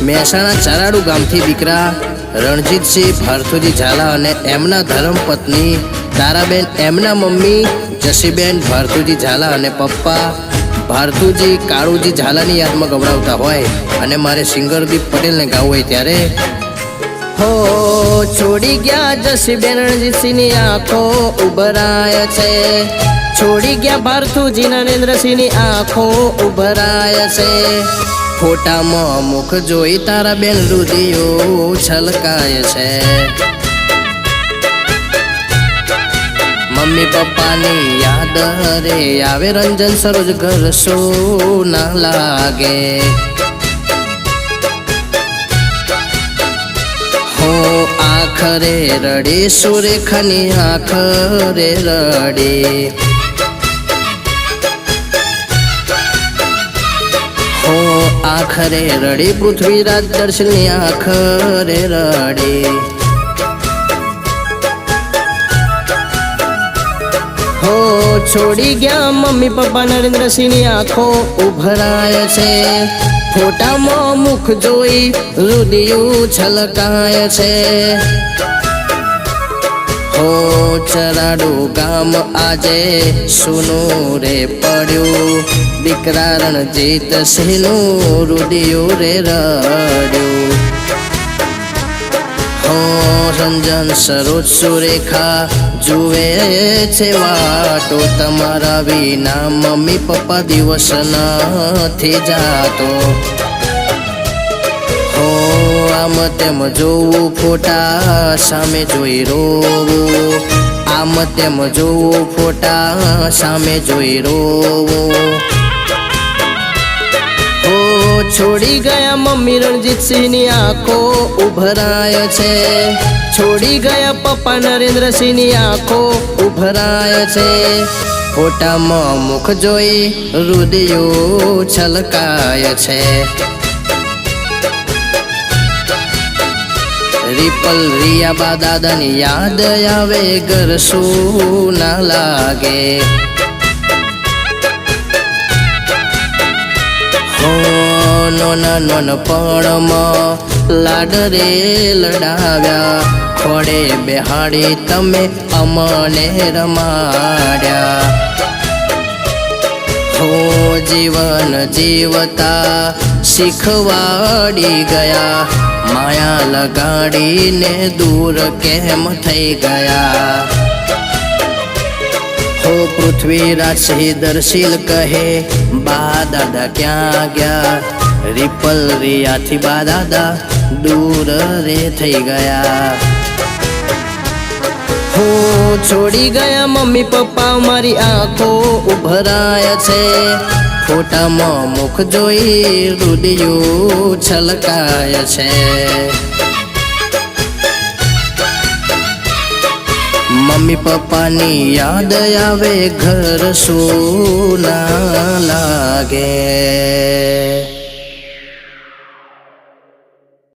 મહેસાણા ચરાડુ ગામથી દીકરા રણજીતસિંહ ભારતુજી ઝાલા અને એમના ધર્મપત્ની તારાબેન, એમના મમ્મી જસીબેન ભારતુજી ઝાલા અને પપ્પા ભારતુજી કાળુજી ઝાલાની યાદમાં ગવડાવતા હોય અને મારે સિંગરદીપ પટેલને ગાવું હોય ત્યારે હો છોડી ગયા જસીબેન રણજીતસિંહની આંખો ઉભરાય છે, છોડી ગયા ભારતુજી નરેન્દ્રસિંહની આંખો ઉભરાય છે, ફોટામાં મુખ જોઈ તારા બેન રુધિયો છલકાય છે, મમ્મી પપ્પાની યાદ રે આવે રંજન સરોજ ઘર ના લાગે, હો આખરે રડી સુરેખાની આખરે રડી, હો આખરે રડી પૃથ્વીરાજ દર્શનની આખરે રડી, હો છોડી ગયા મમ્મી પપ્પા નરેન્દ્રસિંહની આંખો ઉભરાય છે, ફોટામાં મુખ જોઈ રુધિયું છલકાય છે, હો ચરાડુ ગામ આજે સુનું રે પડ્યું, દીકરા રણજીતસિંહનું રુધિયું રે રડ્યું, હો રંજન સરોજ સુરેખા જુએ છે વાટો, તમારા વિના મમ્મી પપ્પા દિવસ નથી જાતો, હો આમ તેમ જોવું ફોટા સામે જોઈ રોવું, આમ તેમ જોવું ફોટા સામે જોઈ રોવું, હો છોડી ગયા મમ્મી રણજીતસિંહની આંખો ઉભરાય છે, છોડી ગયા પપ્પા નરેન્દ્રસિંહની આંખો ઉભરાય છે, ફોટામાં મુખ જોઈ રુધિયું છલકાય છે, રીપલ રિયા બા દાદાની યાદ આવે ઘર ના લાગે, હો નોના નોનપણમાં લાડ રે લડાવ્યા, ખોડે બેહાડી તમે અમને રમાડ્યા, હો જીવન જીવતા શીખવાડી ગયા, માયા લગાડીને દૂર કેમ થઈ ગયા, હો પૃથ્વીરાજ શ્રીધરશીલ કહે બા દાદા ક્યાં ગયા, રીપલ રિયાથી બા દાદા દૂર રે થઈ ગયા, હો છોડી ગયા મમ્મી પપ્પા મારી આંખો ઉભરાય છે, ફોટામાં મુખ જોઈ રુધિયું છલકાય છે, મમ્મી પપ્પાની યાદ આવે ઘર ના લાગે।